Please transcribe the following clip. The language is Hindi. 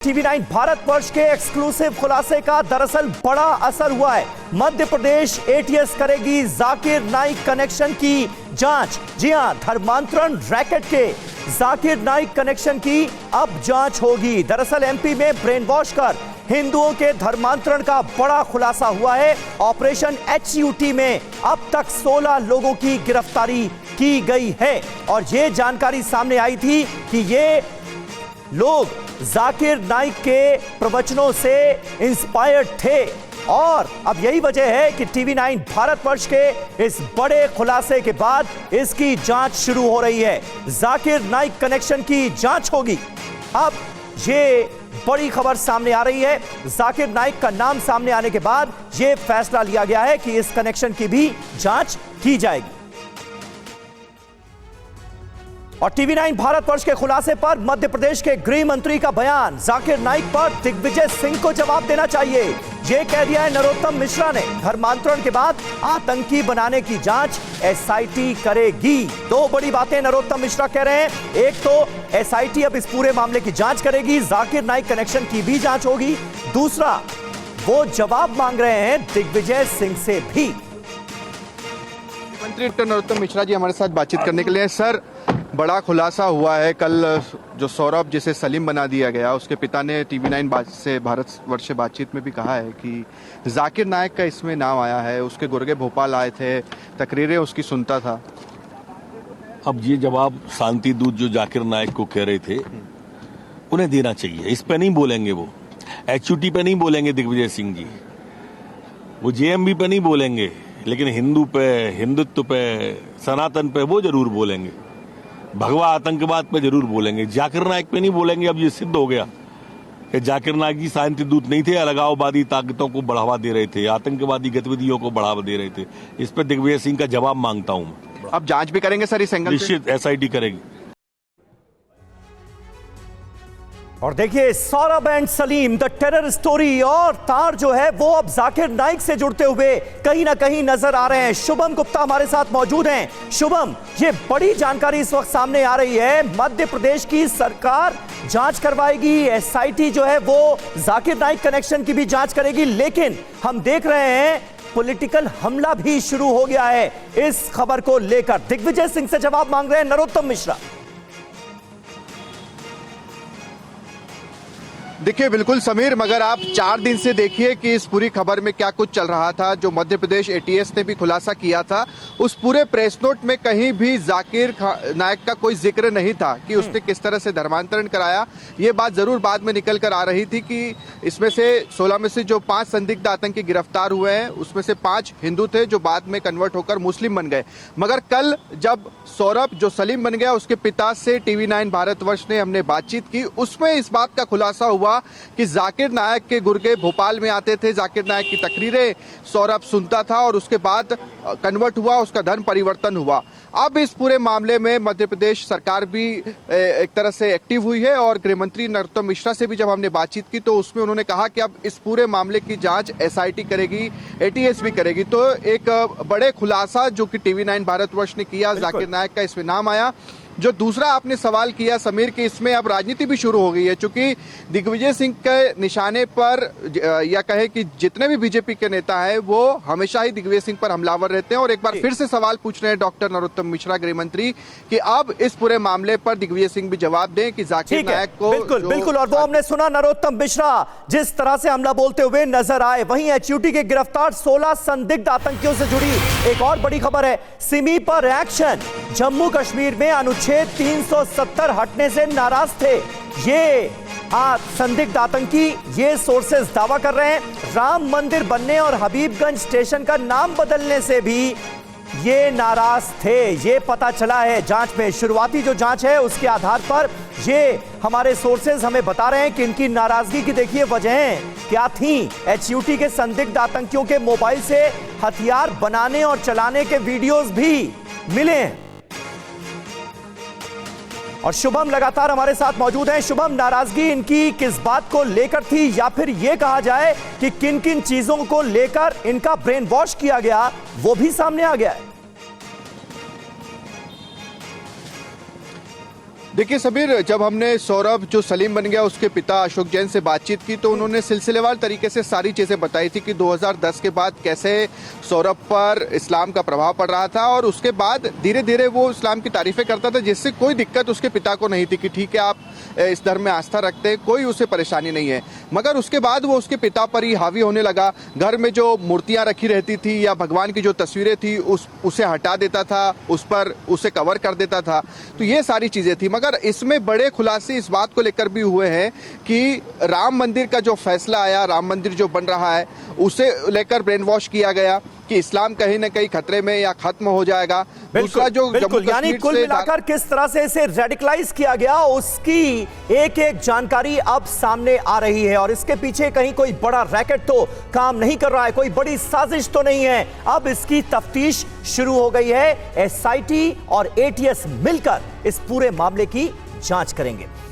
TV9 भारतवर्ष के एक्सक्लूसिव खुलासे का दरअसल बड़ा असर हुआ है। मध्य प्रदेश ATS करेगी जाकिर नाइक कनेक्शन की जांच। जी हां, धर्मांतरण रैकेट के जाकिर नाइक कनेक्शन की अब जांच होगी। दरअसल MP में ब्रेन वॉश कर हिंदुओं के धर्मांतरण का बड़ा खुलासा हुआ है। ऑपरेशन HUT में अब तक 16 लोगों की गिरफ्तारी की गई है और यह जानकारी सामने आई थी कि ये लोग जाकिर नाइक के प्रवचनों से इंस्पायर्ड थे और अब यही वजह है कि TV9 भारतवर्ष के इस बड़े खुलासे के बाद इसकी जांच शुरू हो रही है। जाकिर नाइक कनेक्शन की जांच होगी। अब ये बड़ी खबर सामने आ रही है। जाकिर नाइक का नाम सामने आने के बाद यह फैसला लिया गया है कि इस कनेक्शन की भी जांच की जाएगी। और TV9 भारतवर्ष के खुलासे पर मध्य प्रदेश के गृह मंत्री का बयान। जाकिर नाइक पर दिग्विजय सिंह को जवाब देना चाहिए, यह कह दिया है नरोत्तम मिश्रा ने। धर्मांतरण के बाद आतंकी बनाने की जांच SIT करेगी। दो बड़ी बातें नरोत्तम मिश्रा कह रहे हैं। एक तो SIT अब इस पूरे मामले की जांच करेगी, जाकिर नाइक कनेक्शन की भी जांच होगी। दूसरा, वो जवाब मांग रहे हैं दिग्विजय सिंह से भी। मंत्री डॉक्टर नरोत्तम मिश्रा जी हमारे साथ बातचीत करने के लिए। सर, बड़ा खुलासा हुआ है। कल जो सौरभ जिसे सलीम बना दिया गया, उसके पिता ने TV9 से भारतवर्ष से बातचीत में भी कहा है कि जाकिर नाइक का इसमें नाम आया है। उसके गुर्गे भोपाल आए थे, तकरीरें उसकी सुनता था। अब ये जवाब शांति दूत जो जाकिर नाइक को कह रहे थे उन्हें देना चाहिए। इस पे नहीं बोलेंगे, वो HUT पे नहीं बोलेंगे दिग्विजय सिंह जी, वो JMB पे नहीं बोलेंगे, लेकिन हिंदू पे, हिंदुत्व पे, सनातन पे वो जरूर बोलेंगे। भगवा आतंकवाद पे जरूर बोलेंगे। जाकिर नाइक पे नहीं बोलेंगे। अब ये सिद्ध हो गया कि जाकिर नाइक जी शांति दूत नहीं थे, अलगाववादी ताकतों को बढ़ावा दे रहे थे, आतंकवादी गतिविधियों को बढ़ावा दे रहे थे। इस पर दिग्विजय सिंह का जवाब मांगता हूं मैं। अब जांच भी करेंगे सर इस एंगल से? निश्चित SIT करेगी। और देखिए, Saurabh and Salim the terror story और तार जो है वो अब जाकिर नाइक से जुड़ते हुए कहीं ना कहीं नजर आ रहे हैं। शुभम गुप्ता हमारे साथ मौजूद हैं। शुभम, ये बड़ी जानकारी इस वक्त सामने आ रही है। मध्य प्रदेश की सरकार जांच करवाएगी, SIT जो है वो जाकिर नाइक कनेक्शन की भी जांच करेगी, लेकिन हम देख रहे हैं पॉलिटिकल हमला भी शुरू हो गया है इस खबर को लेकर। दिग्विजय सिंह से जवाब मांग रहे हैं नरोत्तम मिश्रा। देखिए, बिल्कुल समीर, मगर आप 4 दिन से देखिए कि इस पूरी खबर में क्या कुछ चल रहा था। जो मध्य प्रदेश ATS ने भी खुलासा किया था, उस पूरे प्रेस नोट में कहीं भी जाकिर नाइक का कोई जिक्र नहीं था कि उसने किस तरह से धर्मांतरण कराया। ये बात जरूर बाद में निकल कर आ रही थी कि इसमें से 16 में से जो 5 संदिग्ध आतंकी गिरफ्तार हुए हैं, उसमें से 5 हिंदू थे जो बाद में कन्वर्ट होकर मुस्लिम बन गए। मगर कल जब सौरभ जो सलीम बन गया, उसके पिता से TV9 भारतवर्ष ने हमने बातचीत की, उसमें इस बात का खुलासा हुआ कि जाकिर नाइक के गुर्गे भोपाल में आते थे, जाकिर नाइक की तकरीरें सौरभ सुनता था और उसके बाद कन्वर्ट हुआ, उसका धर्म परिवर्तन हुआ। अब इस पूरे मामले में मध्य प्रदेश सरकार भी एक तरह से एक्टिव हुई है और गृह मंत्री नरोत्तम मिश्रा से भी जब हमने बातचीत की तो उसमें उन्होंने कहा कि अब इस पूरे मामले की जांच SIT करेगी, ATS भी करेगी। तो एक बड़े खुलासा जो कि TV9 भारतवर्ष ने किया, जाकिर नाइक का इसमें नाम आया। जो दूसरा आपने सवाल किया समीर कि इसमें अब राजनीति भी शुरू हो गई है, क्योंकि दिग्विजय सिंह के निशाने पर या कहे कि जितने भी BJP के नेता हैं वो हमेशा ही दिग्विजय सिंह पर हमलावर रहते हैं। और एक बार फिर से सवाल पूछ रहे हैं डॉक्टर नरोत्तम मिश्रा गृह मंत्री कि अब इस पूरे मामले पर दिग्विजय सिंह भी जवाब दें कि जाकिर नाइक को। बिल्कुल बिल्कुल, और वो हमने सुना नरोत्तम मिश्रा जिस तरह से हमला बोलते हुए नजर आए। वहीं HUT के गिरफ्तार 16 संदिग्ध आतंकियों से जुड़ी एक और बड़ी खबर है। सिमी पर एक्शन। जम्मू कश्मीर में अनुच्छेद 370 हटने से नाराज थे ये संदिग्ध आतंकी। ये सोर्सेज दावा कर रहे हैं राम मंदिर बनने और हबीबगंज स्टेशन का नाम बदलने से भी ये नाराज थे। ये पता चला है जांच में। शुरुआती जो जांच है उसके आधार पर ये हमारे सोर्सेज हमें बता रहे हैं कि इनकी नाराजगी की देखिए वजहें क्या थी। HUT के संदिग्ध आतंकियों के मोबाइल से हथियार बनाने और चलाने के वीडियोस भी मिले हैं। और शुभम लगातार हमारे साथ मौजूद हैं। शुभम, नाराजगी इनकी किस बात को लेकर थी, या फिर यह कहा जाए कि किन किन चीजों को लेकर इनका ब्रेन वॉश किया गया वो भी सामने आ गया है? देखिए समीर, जब हमने सौरभ जो सलीम बन गया उसके पिता अशोक जैन से बातचीत की तो उन्होंने सिलसिलेवार तरीके से सारी चीज़ें बताई थी कि 2010 के बाद कैसे सौरभ पर इस्लाम का प्रभाव पड़ रहा था और उसके बाद धीरे धीरे वो इस्लाम की तारीफें करता था, जिससे कोई दिक्कत उसके पिता को नहीं थी कि ठीक है आप इस धर्म में आस्था रखते हैं, कोई उसे परेशानी नहीं है। मगर उसके बाद वो उसके पिता पर ही हावी होने लगा। घर में जो मूर्तियां रखी रहती थी या भगवान की जो तस्वीरें थी उसे हटा देता था, उस पर उसे कवर कर देता था। तो ये सारी चीजें थी। मगर इसमें बड़े खुलासे इस बात को लेकर भी हुए हैं कि राम मंदिर का जो फैसला आया, राम मंदिर जो बन रहा है उसे लेकर ब्रेन वॉश किया गया कि इस्लाम कहीं न कहीं खतरे में या खत्म हो जाएगा। दूसरा जो बिल्कुल, यानी कुल मिलाकर किस तरह से इसे रेडिकलाइज किया गया उसकी एक एक जानकारी अब सामने आ रही है और इसके पीछे कहीं कोई बड़ा रैकेट तो काम नहीं कर रहा है, कोई बड़ी साजिश तो नहीं है। अब इसकी तफ्तीश शुरू हो गई है। एसआईटी और एटीएस मिलकर इस पूरे मामले की जांच करेंगे।